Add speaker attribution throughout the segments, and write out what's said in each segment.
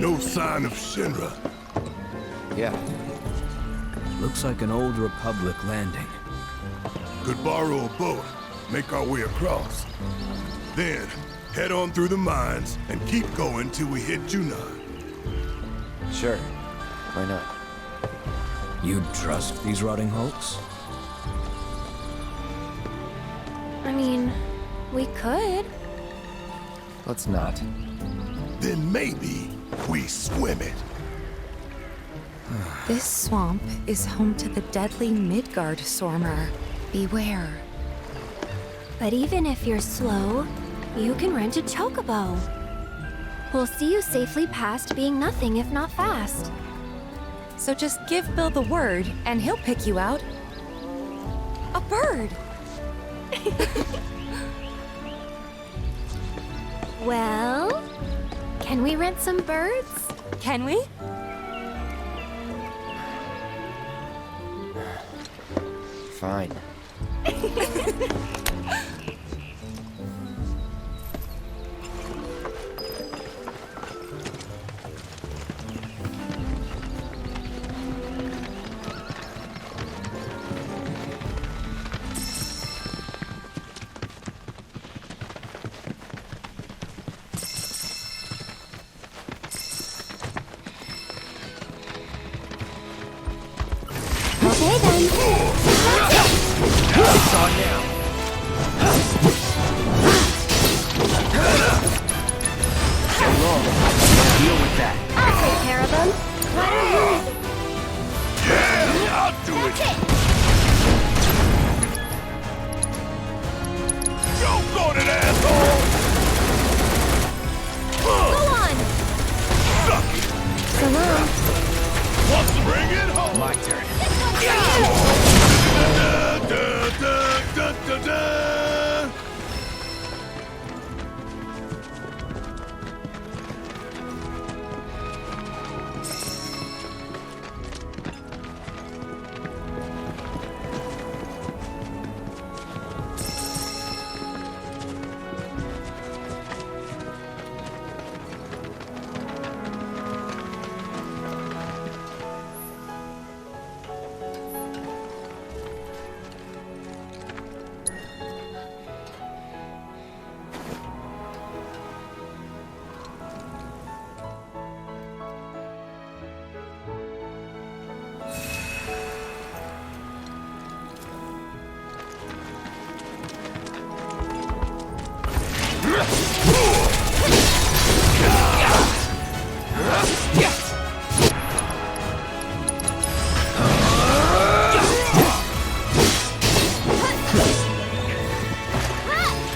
Speaker 1: No sign of Shinra.
Speaker 2: Yeah.
Speaker 3: Looks like an old Republic landing.
Speaker 1: Could borrow a boat, make our way across. Then, head on through the mines and keep going till we hit Junon.
Speaker 2: Sure. Why not?
Speaker 3: You trust these rotting hulks?
Speaker 4: I mean, we could.
Speaker 2: Let's not.
Speaker 1: Then maybe we swim it.
Speaker 4: This swamp is home to the deadly Midgard Sormer. Beware. But even if you're slow, you can rent a Chocobo. We'll see you safely past being nothing if not fast. So just give Bill the word, and he'll pick you out. A bird! Well, can we rent some birds? Can we?
Speaker 2: Fine.
Speaker 4: Okay then.
Speaker 2: It's on now. So long. Deal with that.
Speaker 4: I'll take care of them. What are you?
Speaker 1: Yeah, I'll do it. Choke on it, asshole!
Speaker 4: Go on!
Speaker 1: Suck it!
Speaker 4: So long.
Speaker 1: Wants to bring it home!
Speaker 2: My turn.
Speaker 1: Da, da, da, da, da, da.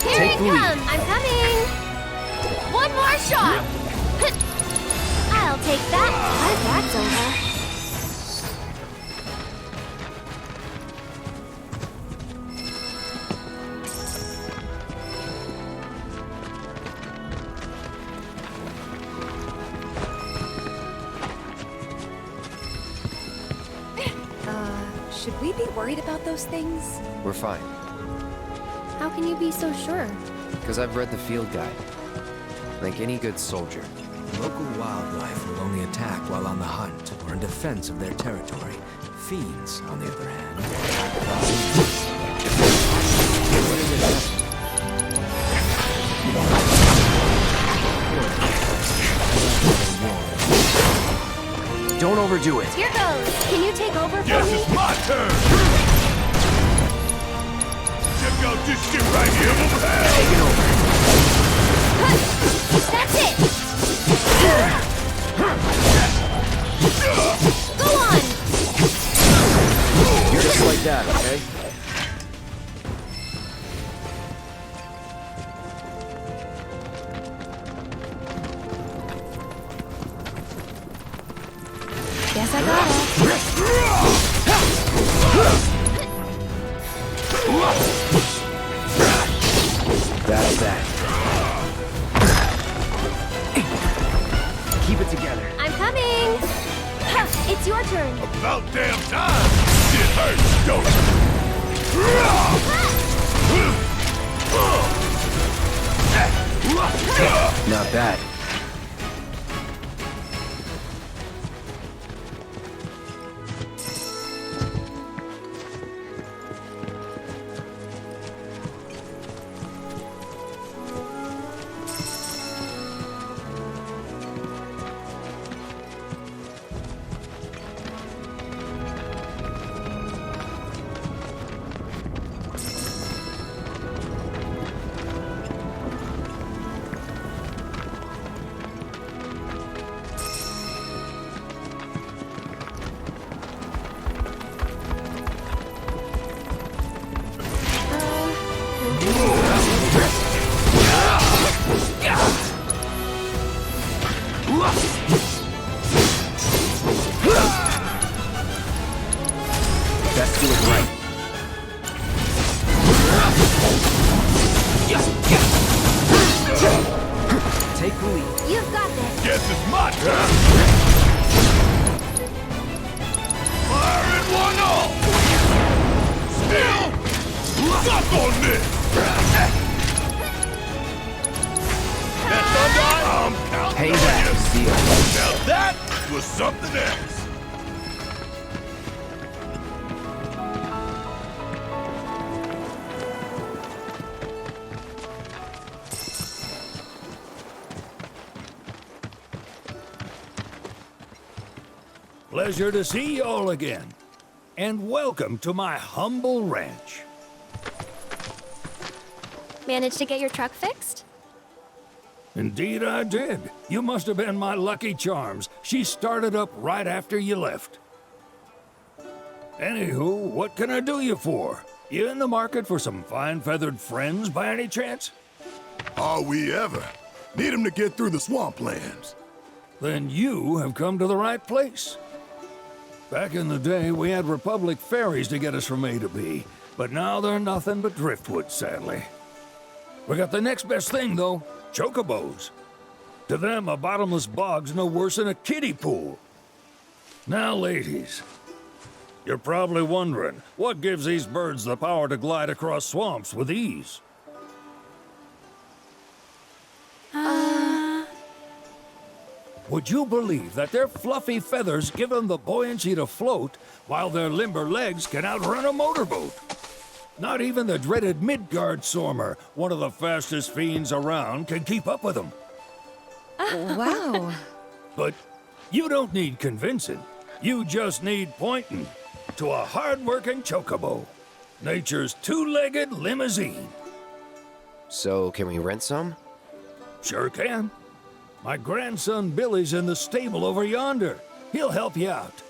Speaker 4: Here it comes! I'm coming! One more shot! I'll take that. Our that's over. Should we be worried about those things?
Speaker 2: We're fine.
Speaker 4: How can you be so sure?
Speaker 2: Because I've read the field guide. Like any good soldier.
Speaker 3: Local wildlife will only attack while on the hunt or in defense of their territory. Fiends, on the other hand.
Speaker 2: Don't overdo it.
Speaker 4: Here goes! Can you take over for
Speaker 1: Yes,
Speaker 4: me?
Speaker 1: it's my turn! Check out this shit right here from hell!
Speaker 2: Take it over.
Speaker 4: That's it! Go on!
Speaker 2: You're just like that, okay?
Speaker 4: Guess I got it.
Speaker 2: That's that. Keep it together.
Speaker 4: I'm coming! It's your turn.
Speaker 1: About damn time! Shit hurts, don't
Speaker 2: Not bad. Best do it right. Take the lead.
Speaker 4: You've got this.
Speaker 1: Guess it's my turn. Fire in one all. Still, suck on this. That's undone. I'm counting
Speaker 2: Pay
Speaker 1: on
Speaker 2: back,
Speaker 1: you.
Speaker 2: Seal.
Speaker 1: Now that was something else.
Speaker 5: Pleasure to see y'all again. And welcome to my humble ranch.
Speaker 4: Managed to get your truck fixed?
Speaker 5: Indeed I did. You must have been my lucky charms. She started up right after you left. Anywho, what can I do you for? You in the market for some fine-feathered friends by any chance?
Speaker 1: Are we ever? Need him to get through the swamplands.
Speaker 5: Then you have come to the right place. Back in the day, we had Republic ferries to get us from A to B, but now they're nothing but driftwood, sadly. We got the next best thing, though, Chocobos. To them, a bottomless bog's no worse than a kiddie pool. Now, ladies, you're probably wondering, what gives these birds the power to glide across swamps with ease? Would you believe that their fluffy feathers give them the buoyancy to float, while their limber legs can outrun a motorboat? Not even the dreaded Midgard Sormer, one of the fastest fiends around, can keep up with them.
Speaker 6: Wow.
Speaker 5: But you don't need convincing. You just need pointing to a hard-working Chocobo. Nature's two-legged limousine.
Speaker 2: So, can we rent some?
Speaker 5: Sure can. My grandson Billy's in the stable over yonder. He'll help you out.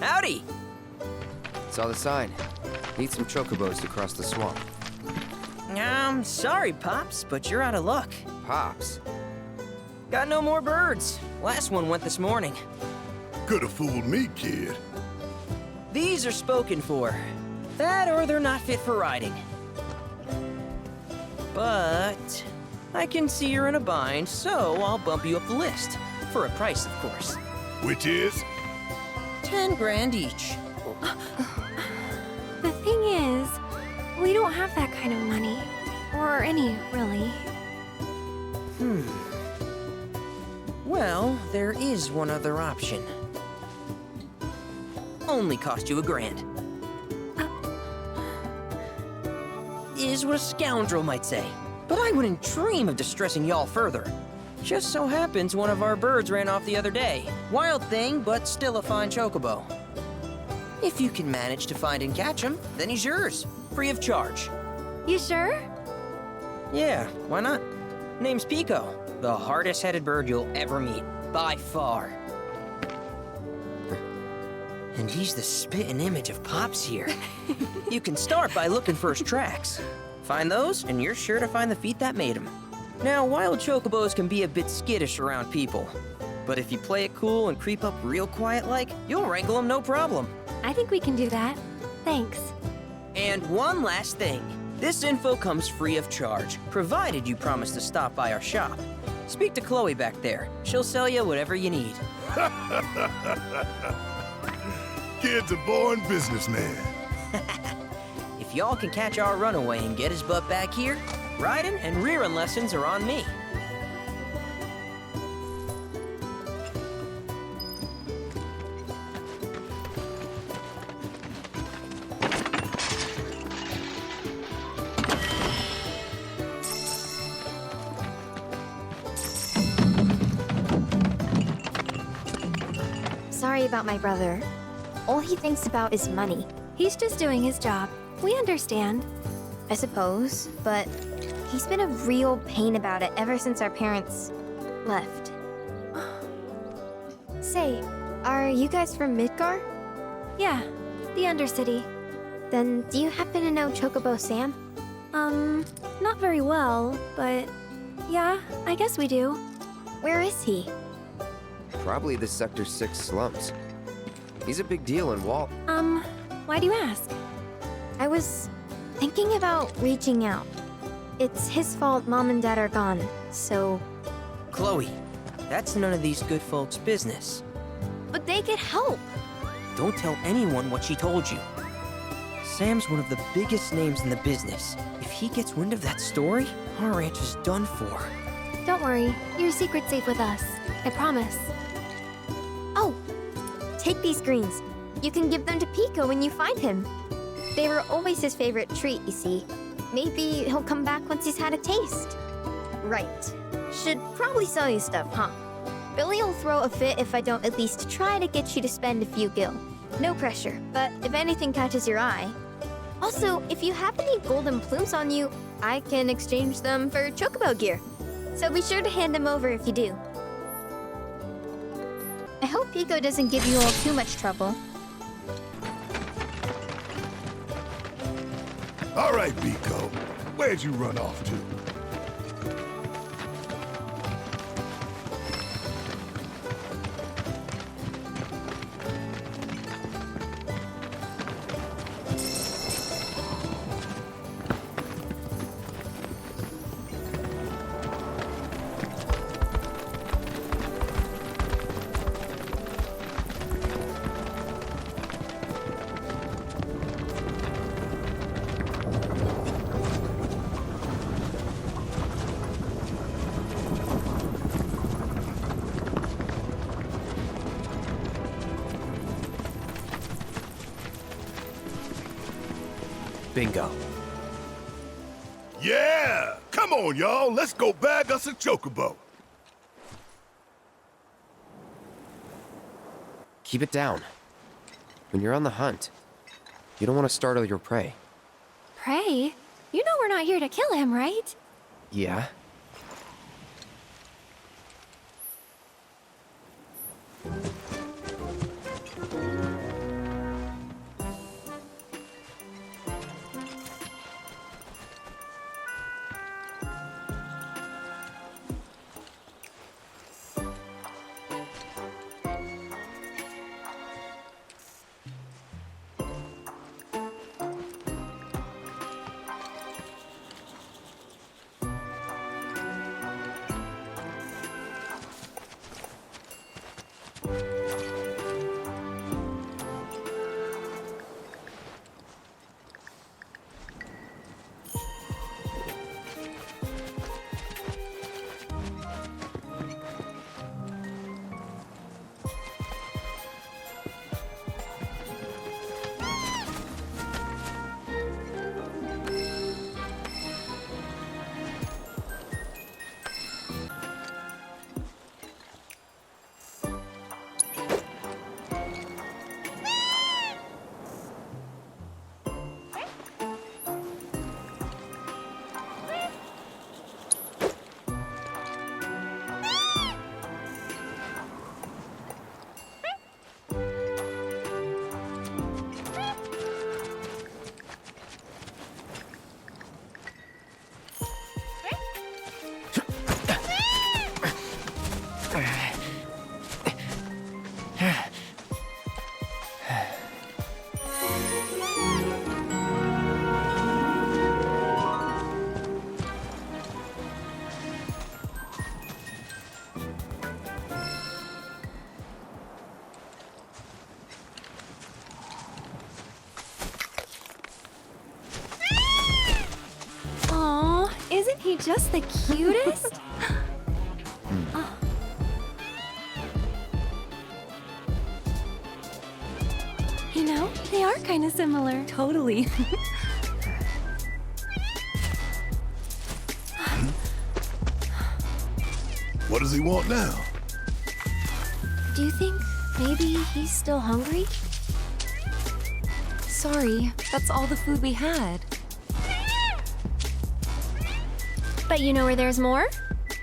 Speaker 7: Howdy!
Speaker 2: Saw the sign. Need some chocobos to cross the swamp.
Speaker 7: Sorry, Pops, but you're out of luck.
Speaker 2: Pops.
Speaker 7: Got no more birds. Last one went this morning.
Speaker 1: Could have fooled me, kid.
Speaker 7: These are spoken for. That or they're not fit for riding. But I can see you're in a bind, so I'll bump you up the list. For a price, of course.
Speaker 1: Which is?
Speaker 7: 10 grand each.
Speaker 4: The thing is, we don't have that kind of money. Or any, really.
Speaker 7: Well, there is one other option. Only cost you $1,000. Is what a scoundrel might say. But I wouldn't dream of distressing y'all further. Just so happens one of our birds ran off the other day. Wild thing, but still a fine chocobo. If you can manage to find and catch him, then he's yours. Free of charge.
Speaker 4: You sure?
Speaker 7: Yeah, why not? Name's Pico. The hardest-headed bird you'll ever meet. By far. And he's the spitting image of Pops here. You can start by looking for his tracks. Find those, and you're sure to find the feet that made him. Now, wild chocobos can be a bit skittish around people. But if you play it cool and creep up real quiet-like, you'll wrangle them no problem.
Speaker 4: I think we can do that. Thanks.
Speaker 7: And one last thing. This info comes free of charge, provided you promise to stop by our shop. Speak to Chloe back there. She'll sell you whatever you need.
Speaker 1: Kid's a born businessman.
Speaker 7: If y'all can catch our runaway and get his butt back here, riding and rearing lessons are on me.
Speaker 4: Sorry about my brother. All he thinks about is money. He's just doing his job. We understand. I suppose, but he's been a real pain about it ever since our parents left. Say, are you guys from Midgar? Yeah, the Undercity. Then do you happen to know Chocobo Sam? Not very well, but yeah, I guess we do. Where is he?
Speaker 2: Probably the Sector 6 slums. He's a big deal in Walt.
Speaker 4: Why do you ask? I was thinking about reaching out. It's his fault Mom and Dad are gone, so...
Speaker 7: Chloe, that's none of these good folks' business.
Speaker 4: But they could help!
Speaker 7: Don't tell anyone what she told you. Sam's one of the biggest names in the business. If he gets wind of that story, our ranch is done for.
Speaker 4: Don't worry, your secret's safe with us. I promise. Oh! Take these greens. You can give them to Pico when you find him. They were always his favorite treat, you see. Maybe he'll come back once he's had a taste. Right. Should probably sell you stuff, huh? Billy'll throw a fit if I don't at least try to get you to spend a few gil. No pressure, but if anything catches your eye. Also, if you have any golden plumes on you, I can exchange them for Chocobo gear. So be sure to hand them over if you do. I hope Pico doesn't give you all too much trouble.
Speaker 1: All right, Pico. Where'd you run off to?
Speaker 3: Bingo.
Speaker 1: Yeah! Come on, y'all. Let's go bag us a Chocobo.
Speaker 2: Keep it down. When you're on the hunt, you don't want to startle your prey.
Speaker 4: Prey? You know we're not here to kill him, right?
Speaker 2: Yeah?
Speaker 4: Isn't he just the cutest? Oh. You know, they are kind of similar. Totally.
Speaker 1: What does he want now?
Speaker 4: Do you think maybe he's still hungry?
Speaker 6: Sorry, that's all the food we had.
Speaker 4: But you know where there's more?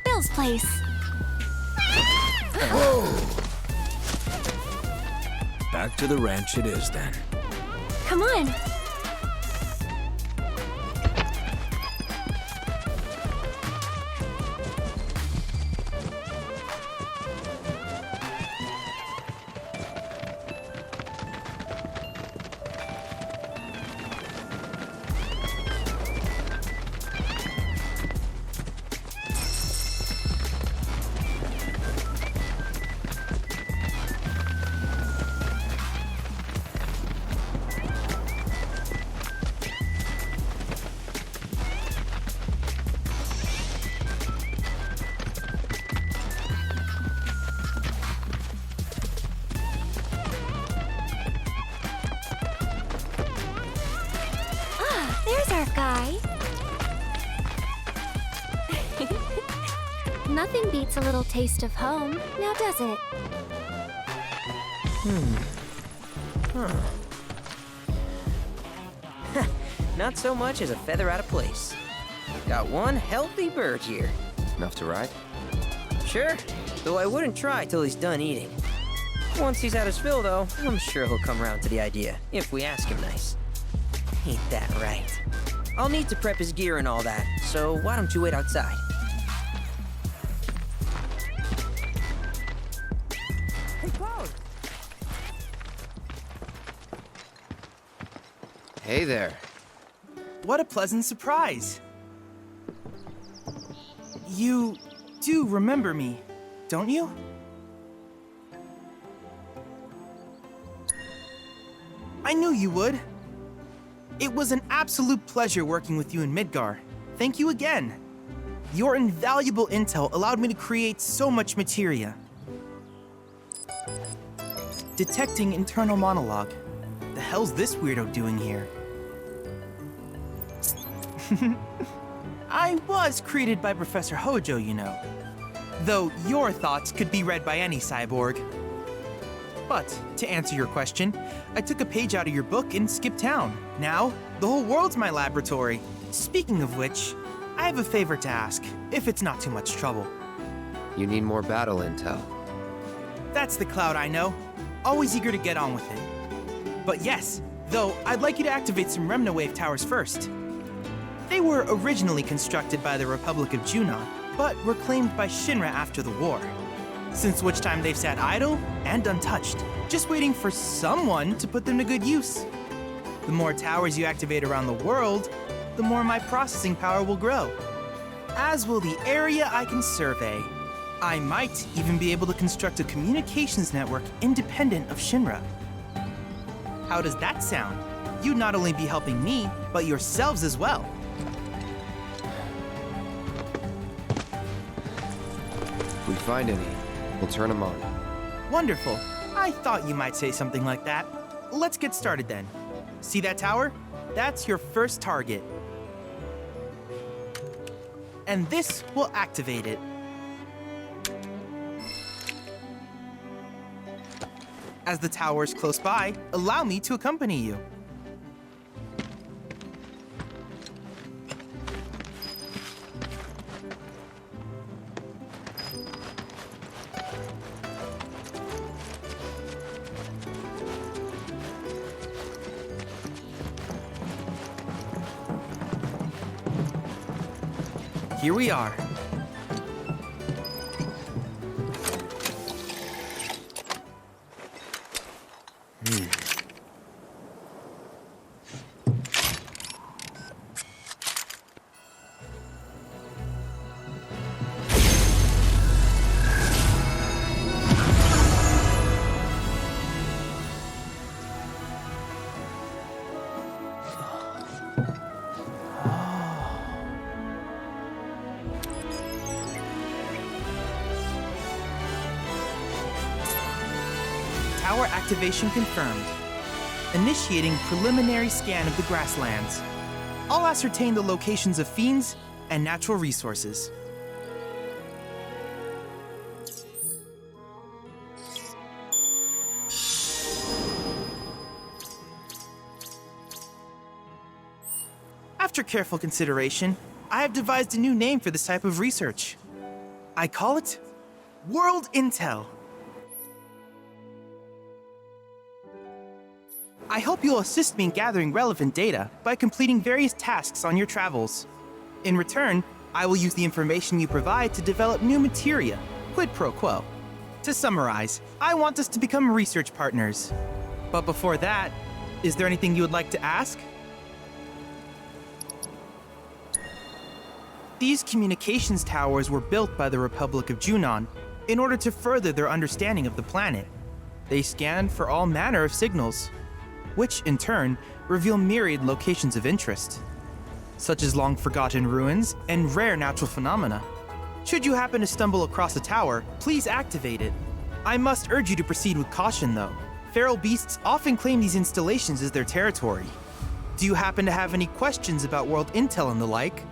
Speaker 4: Bill's place.
Speaker 3: Back to the ranch it is then.
Speaker 4: Come on. There's our guy. Nothing beats a little taste of home, now does it?
Speaker 7: Not so much as a feather out of place. Got one healthy bird here.
Speaker 2: Enough to ride?
Speaker 7: Sure, though I wouldn't try till he's done eating. Once he's had his fill, though, I'm sure he'll come around to the idea, if we ask him nice. Ain't that right? I'll need to prep his gear and all that, so why don't you wait outside?
Speaker 8: Hey, Cloud!
Speaker 2: Hey there.
Speaker 8: What a pleasant surprise! You do remember me, don't you? I knew you would. It was an absolute pleasure working with you in Midgar. Thank you again. Your invaluable intel allowed me to create so much materia. Detecting internal monologue. The hell's this weirdo doing here? I was created by Professor Hojo, you know. Though your thoughts could be read by any cyborg. But, to answer your question, I took a page out of your book and skipped town. Now, the whole world's my laboratory. Speaking of which, I have a favor to ask, if it's not too much trouble.
Speaker 2: You need more battle intel.
Speaker 8: That's the Cloud I know. Always eager to get on with it. But yes, though, I'd like you to activate some Remna Wave towers first. They were originally constructed by the Republic of Junon, but were claimed by Shinra after the war. Since which time they've sat idle and untouched, just waiting for someone to put them to good use. The more towers you activate around the world, the more my processing power will grow. As will the area I can survey. I might even be able to construct a communications network independent of Shinra. How does that sound? You'd not only be helping me, but yourselves as well.
Speaker 2: If we find any, we'll turn them on.
Speaker 8: Wonderful. I thought you might say something like that. Let's get started then. See that tower? That's your first target. And this will activate it. As the tower is close by, allow me to accompany you. Here we are. Tower activation confirmed. Initiating preliminary scan of the grasslands. I'll ascertain the locations of fiends and natural resources. After careful consideration, I have devised a new name for this type of research. I call it World Intel. I hope you'll assist me in gathering relevant data by completing various tasks on your travels. In return, I will use the information you provide to develop new materia, quid pro quo. To summarize, I want us to become research partners. But before that, is there anything you would like to ask? These communications towers were built by the Republic of Junon in order to further their understanding of the planet. They scan for all manner of signals, which in turn reveal myriad locations of interest, such as long-forgotten ruins and rare natural phenomena. Should you happen to stumble across a tower, please activate it. I must urge you to proceed with caution, though. Feral beasts often claim these installations as their territory. Do you happen to have any questions about world intel and the like?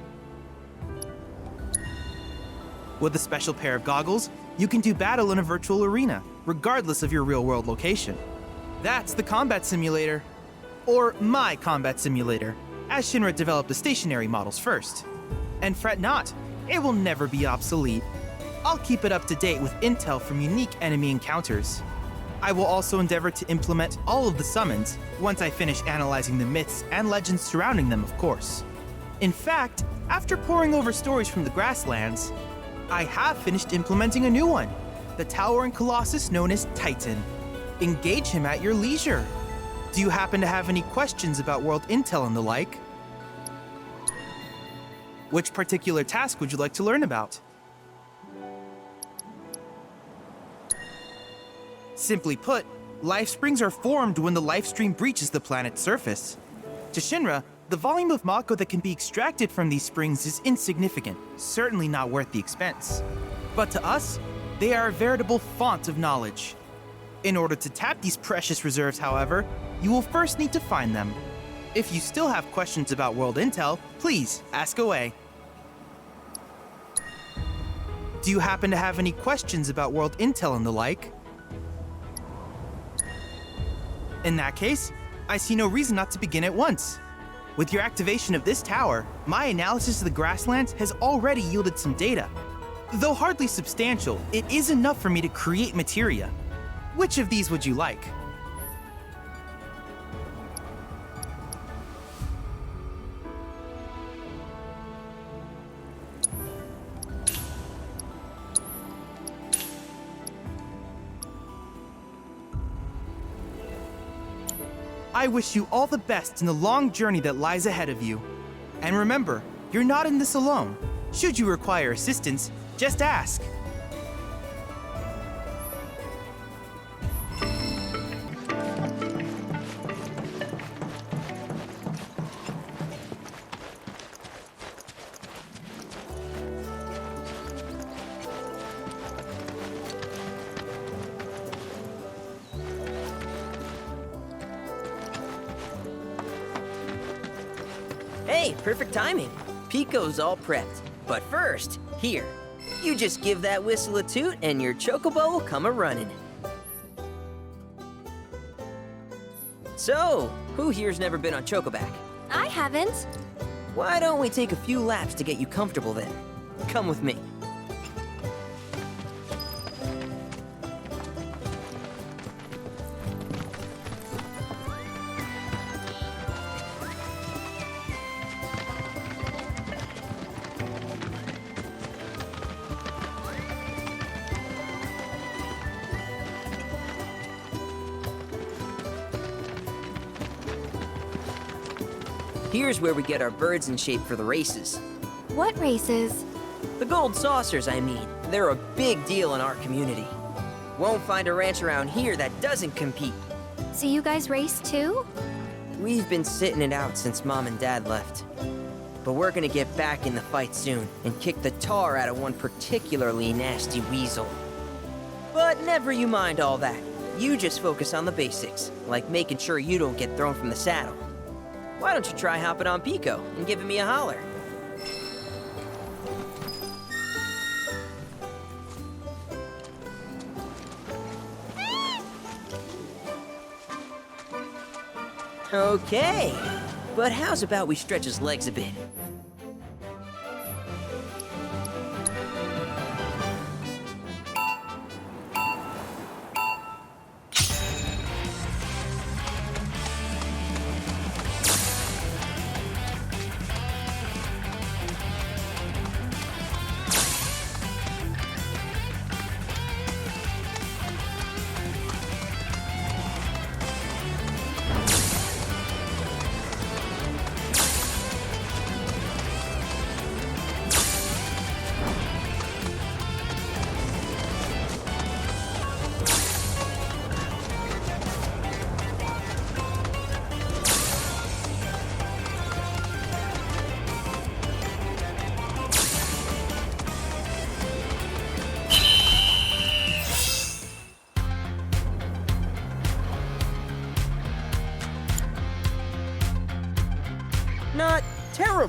Speaker 8: With a special pair of goggles, you can do battle in a virtual arena, regardless of your real-world location. That's the combat simulator. Or my combat simulator, as Shinra developed the stationary models first. And fret not, it will never be obsolete. I'll keep it up to date with intel from unique enemy encounters. I will also endeavor to implement all of the summons once I finish analyzing the myths and legends surrounding them, of course. In fact, after poring over stories from the grasslands, I have finished implementing a new one, the towering colossus known as Titan. Engage him at your leisure. Do you happen to have any questions about world intel and the like? Which particular task would you like to learn about? Simply put, life springs are formed when the life stream breaches the planet's surface. To Shinra, the volume of Mako that can be extracted from these springs is insignificant, certainly not worth the expense. But to us, they are a veritable font of knowledge. In order to tap these precious reserves, however, you will first need to find them. If you still have questions about world intel, please ask away. Do you happen to have any questions about world intel and the like? In that case, I see no reason not to begin at once. With your activation of this tower, my analysis of the grasslands has already yielded some data. Though hardly substantial, it is enough for me to create materia. Which of these would you like? I wish you all the best in the long journey that lies ahead of you. And remember, you're not in this alone. Should you require assistance, just ask.
Speaker 7: Hey, perfect timing. Pico's all prepped. But first, here, you just give that whistle a toot and your Chocobo will come a-running. So, who here's never been on Chocoback?
Speaker 4: I haven't.
Speaker 7: Why don't we take a few laps to get you comfortable then? Come with me. Here's where we get our birds in shape for the races.
Speaker 4: What races?
Speaker 7: The gold saucers, I mean. They're a big deal in our community. Won't find a ranch around here that doesn't compete.
Speaker 4: So you guys race too?
Speaker 7: We've been sitting it out since Mom and Dad left. But we're gonna get back in the fight soon and kick the tar out of one particularly nasty weasel. But never you mind all that. You just focus on the basics, like making sure you don't get thrown from the saddle. Why don't you try hopping on Pico and giving me a holler? Okay, but how's about we stretch his legs a bit?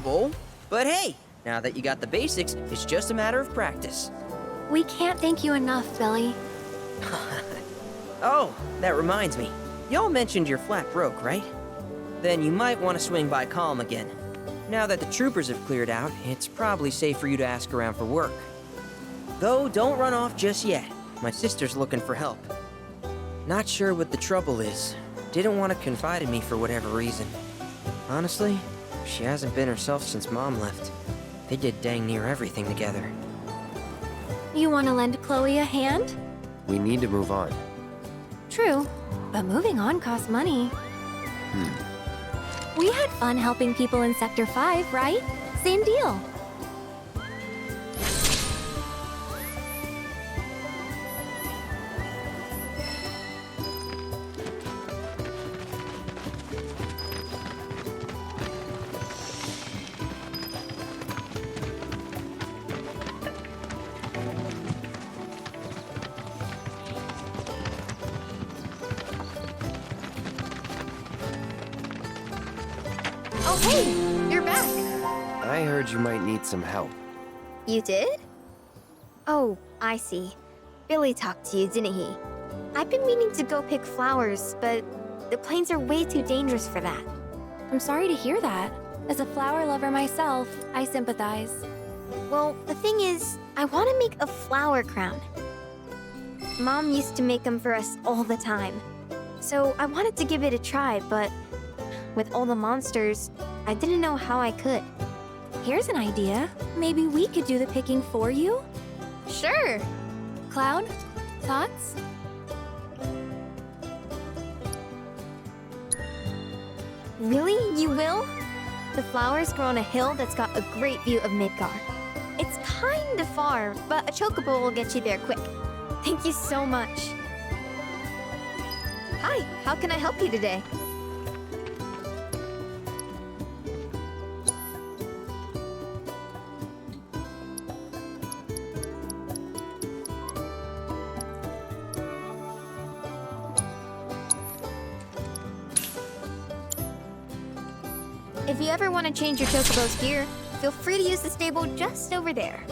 Speaker 7: terrible, but hey, now that you got the basics, it's just a matter of practice.
Speaker 4: We can't thank you enough, Billy.
Speaker 7: Oh, that reminds me. Y'all mentioned your flat broke, right? Then you might want to swing by Calm again. Now that the troopers have cleared out, it's probably safe for you to ask around for work. Though, don't run off just yet. My sister's looking for help. Not sure what the trouble is. Didn't want to confide in me for whatever reason. Honestly, she hasn't been herself since Mom left. They did dang near everything together.
Speaker 4: You want to lend Chloe a hand?
Speaker 2: We need to move on.
Speaker 4: True, but moving on costs money. We had fun helping people in Sector 5, right? Same deal. Oh, hey! You're back!
Speaker 2: I heard you might need some help.
Speaker 4: You did? Oh, I see. Billy talked to you, didn't he? I've been meaning to go pick flowers, but the plains are way too dangerous for that. I'm sorry to hear that. As a flower lover myself, I sympathize. Well, the thing is, I want to make a flower crown. Mom used to make them for us all the time. So I wanted to give it a try, but with all the monsters, I didn't know how I could. Here's an idea. Maybe we could do the picking for you? Sure. Cloud, thoughts? Really? You will? The flowers grow on a hill that's got a great view of Midgar. It's kinda far, but a chocobo will get you there quick. Thank you so much. Hi, how can I help you today? If you ever want to change your chocobo's gear, feel free to use the stable just over there.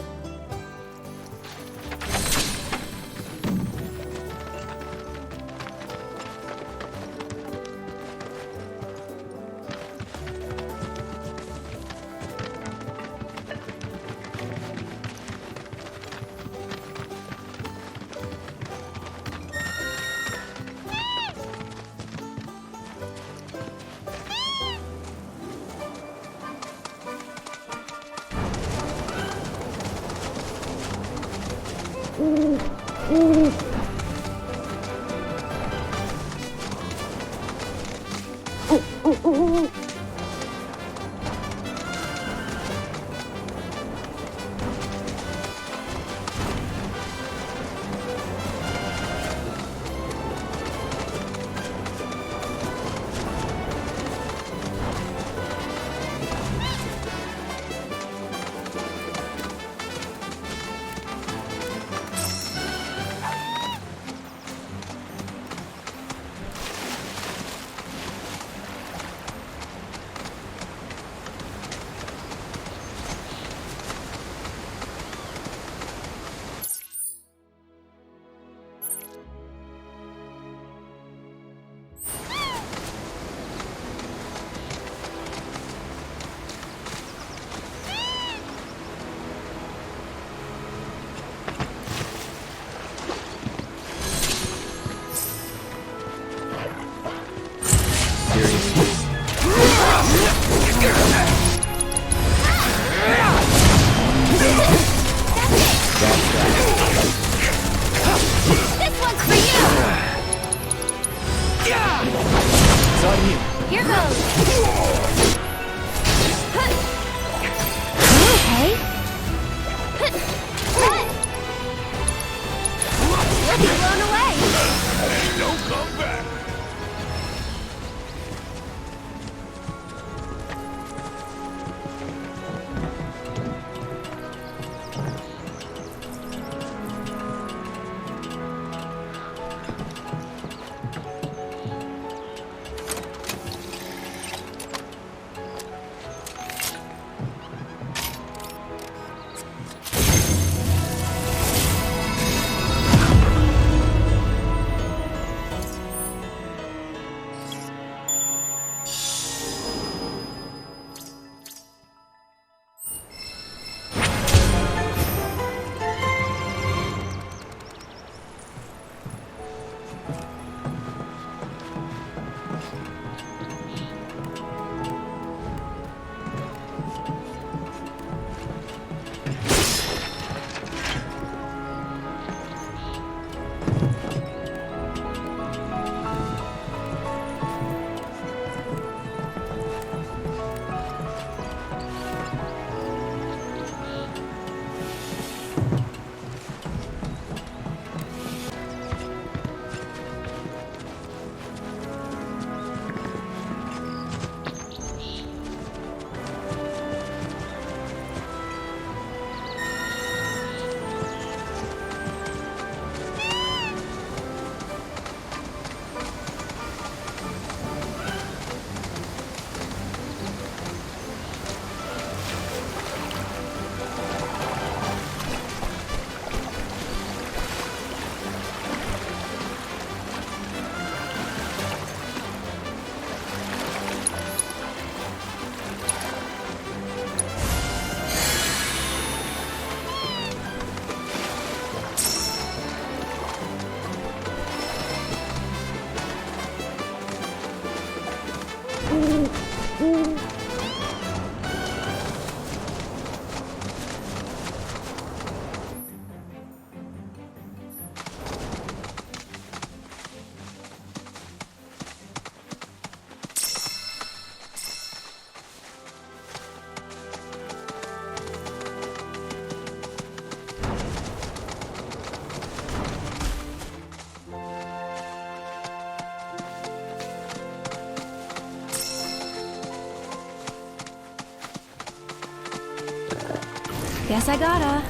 Speaker 4: Guess I gotta.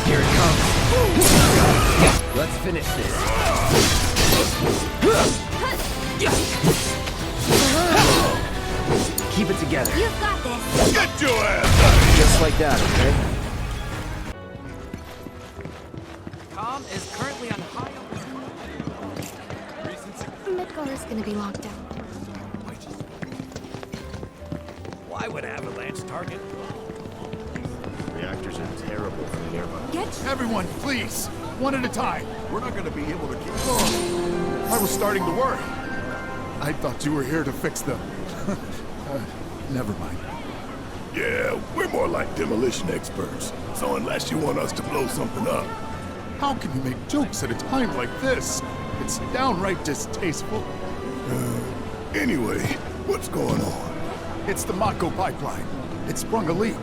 Speaker 2: Here it comes. Let's finish this. Keep it together.
Speaker 4: You've got this.
Speaker 1: Get your ass out of here!
Speaker 2: Just like that, okay?
Speaker 8: Com is currently on high
Speaker 4: Midgar is gonna be locked down.
Speaker 5: Why would Avalanche target?
Speaker 1: Reactors are terrible from nearby.
Speaker 4: Get
Speaker 9: Everyone, please! One at a time! We're not gonna be able to keep going. I was starting to worry. I thought you were here to fix them. Never mind.
Speaker 1: Yeah, we're more like demolition experts. So unless you want us to blow something up,
Speaker 9: How can you make jokes at a time like this? It's downright distasteful.
Speaker 1: anyway, what's going on?
Speaker 9: It's the Mako pipeline. It sprung a leak.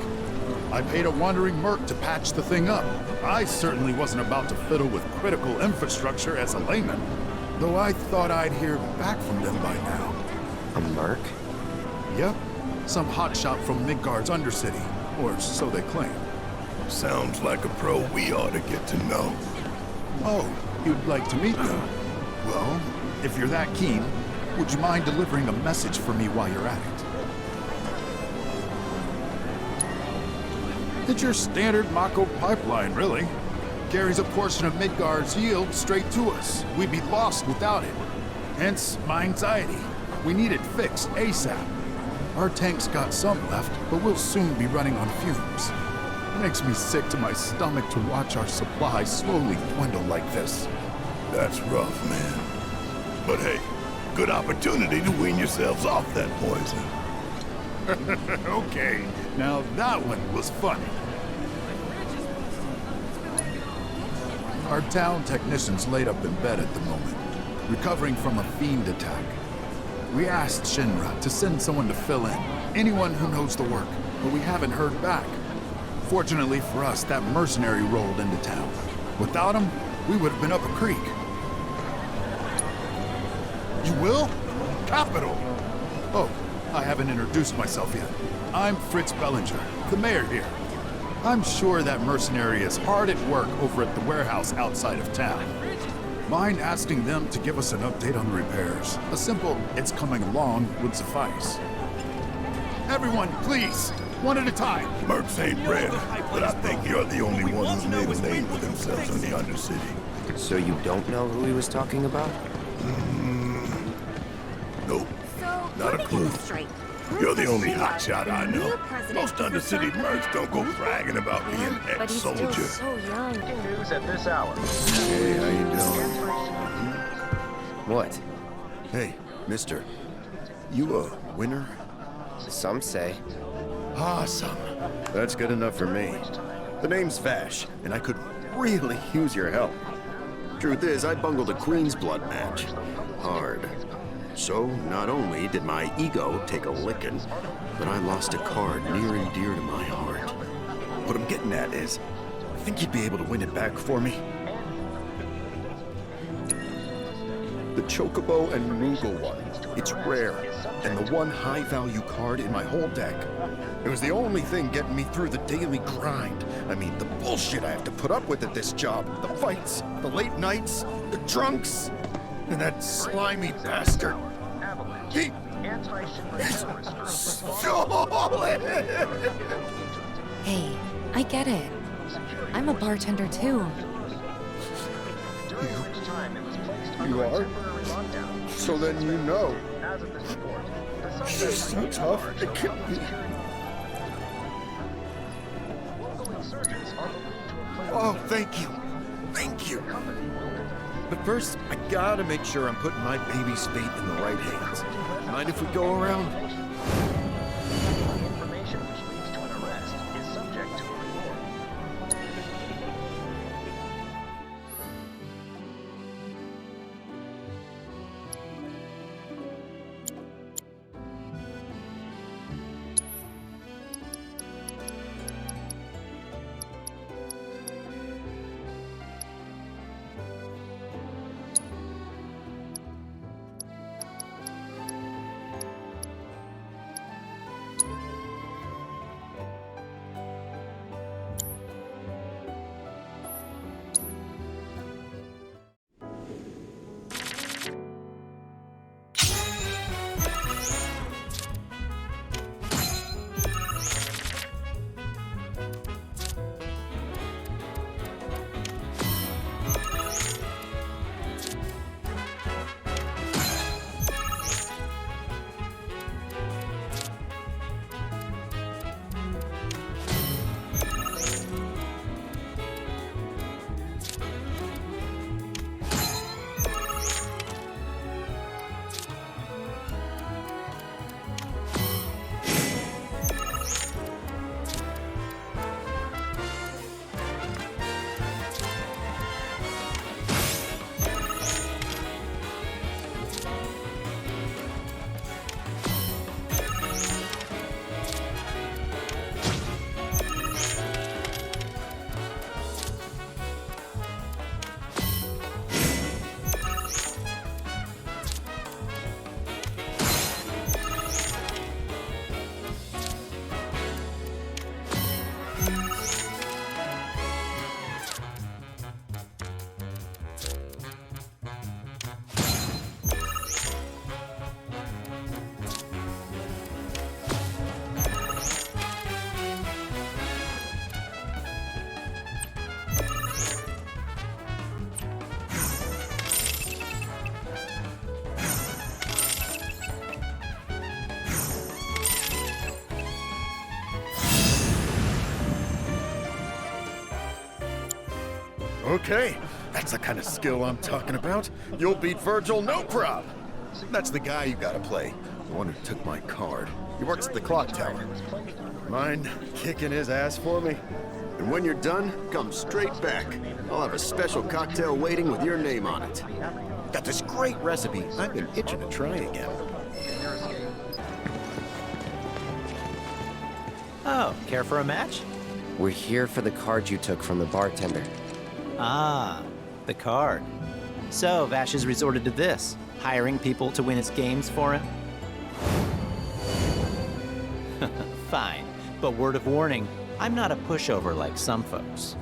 Speaker 9: I paid a wandering merc to patch the thing up. I certainly wasn't about to fiddle with critical infrastructure as a layman. Though I thought I'd hear back from them by now.
Speaker 2: A merc?
Speaker 9: Yep. Some hotshot from Midgard's Undercity. Or so they claim.
Speaker 1: Sounds like a pro we ought to get to know.
Speaker 9: Oh, you'd like to meet them? Well, if you're that keen, would you mind delivering a message for me while you're at it? It's your standard Mako pipeline, really. Carries a portion of Midgard's yield straight to us. We'd be lost without it. Hence, my anxiety. We need it fixed ASAP. Our tank's got some left, but we'll soon be running on fumes. It makes me sick to my stomach to watch our supply slowly dwindle like this.
Speaker 1: That's rough, man. But hey, good opportunity to wean yourselves off that poison.
Speaker 9: Okay, now that one was funny. Our town technician's laid up in bed at the moment, recovering from a fiend attack. We asked Shinra to send someone to fill in, anyone who knows the work, but we haven't heard back. Fortunately for us, that mercenary rolled into town. Without him, we would have been up a creek. You will? Capital! Oh, I haven't introduced myself yet. I'm Fritz Bellinger, the mayor here. I'm sure that mercenary is hard at work over at the warehouse outside of town. Mind asking them to give us an update on repairs? A simple, "it's coming along" would suffice. Everyone, please! One at a time!
Speaker 1: Mercs ain't red, but I think you're the only one who's made a name for themselves in the Undercity.
Speaker 2: So you don't know who he was talking about?
Speaker 1: Nope,
Speaker 4: So,
Speaker 1: not a
Speaker 4: let me
Speaker 1: clue.
Speaker 4: get this straight.
Speaker 1: You're the only
Speaker 4: Shinra,
Speaker 1: hotshot I
Speaker 4: the new
Speaker 1: know.
Speaker 4: president,
Speaker 1: Most
Speaker 4: is a
Speaker 1: Undercity
Speaker 4: son
Speaker 1: mercs don't go bragging about being
Speaker 4: But he's still
Speaker 1: ex-soldier.
Speaker 4: so young.
Speaker 10: News at this hour.
Speaker 1: Hey, how you doing?
Speaker 2: What?
Speaker 1: Hey, mister. You a winner?
Speaker 2: Some say.
Speaker 1: Awesome. That's good enough for me. The name's Vash, and I could really use your help. Truth is, I bungled a Queen's Blood match. Hard. So, not only did my ego take a licking, but I lost a card near and dear to my heart. What I'm getting at is, I think you'd be able to win it back for me. The Chocobo and Moogle one. It's rare, and the one high-value card in my whole deck. It was the only thing getting me through the daily grind. I mean, the bullshit I have to put up with at this job. The fights, the late nights, the drunks, and that slimy bastard. He... He's solid!
Speaker 6: Hey, I get it. I'm a bartender too.
Speaker 1: You are? So then you know. She's so tough, it killed me. Oh, thank you. Thank you. But first, I gotta make sure I'm putting my baby's fate in the right hands. Mind if we go around?
Speaker 10: Information which leads to an arrest is subject to a reward.
Speaker 1: Okay, that's the kind of skill I'm talking about. You'll beat Virgil, no prob. That's the guy you gotta play. The one who took my card. He works at the clock tower. Mind kicking his ass for me? And when you're done, come straight back. I'll have a special cocktail waiting with your name on it. Got this great recipe. I've been itching to try again.
Speaker 11: Oh, care for a match?
Speaker 2: We're here for the card you took from the bartender.
Speaker 11: Ah, the card. So, Vash has resorted to this, hiring people to win his games for him? Fine, but word of warning, I'm not a pushover like some folks.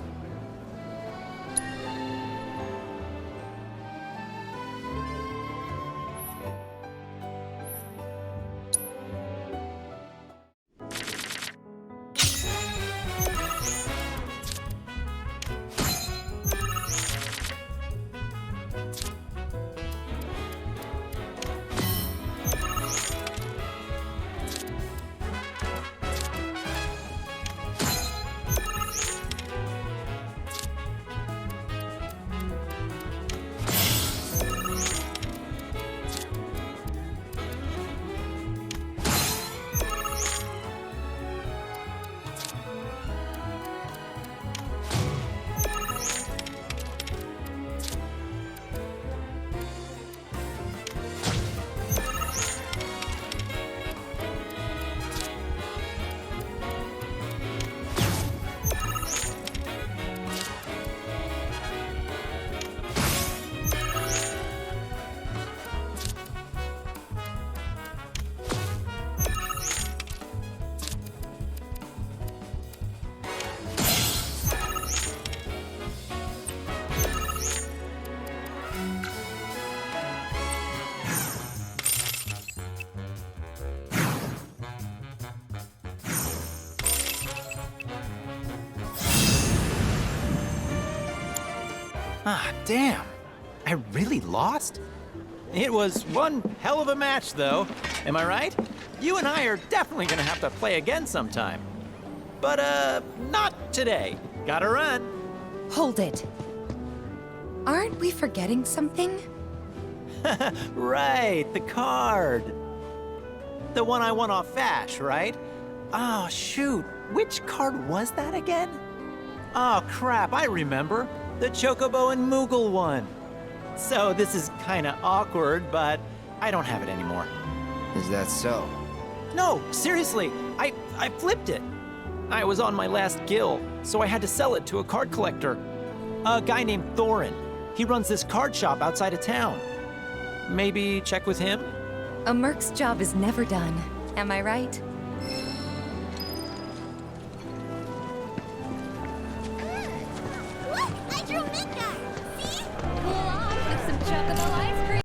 Speaker 11: Ah, damn. I really lost? It was one hell of a match, though. Am I right? You and I are definitely gonna have to play again sometime. But, not today. Gotta run.
Speaker 6: Hold it. Aren't we forgetting something?
Speaker 11: Right, the card. The one I won off Vash, right? Oh, shoot. Which card was that again? Oh, crap, I remember. The Chocobo and Moogle one. So this is kinda awkward, but I don't have it anymore.
Speaker 2: Is that so?
Speaker 11: No, seriously, I flipped it. I was on my last gill, so I had to sell it to a card collector. A guy named Thorin. He runs this card shop outside of town. Maybe check with him?
Speaker 6: A merc's job is never done. Am I right?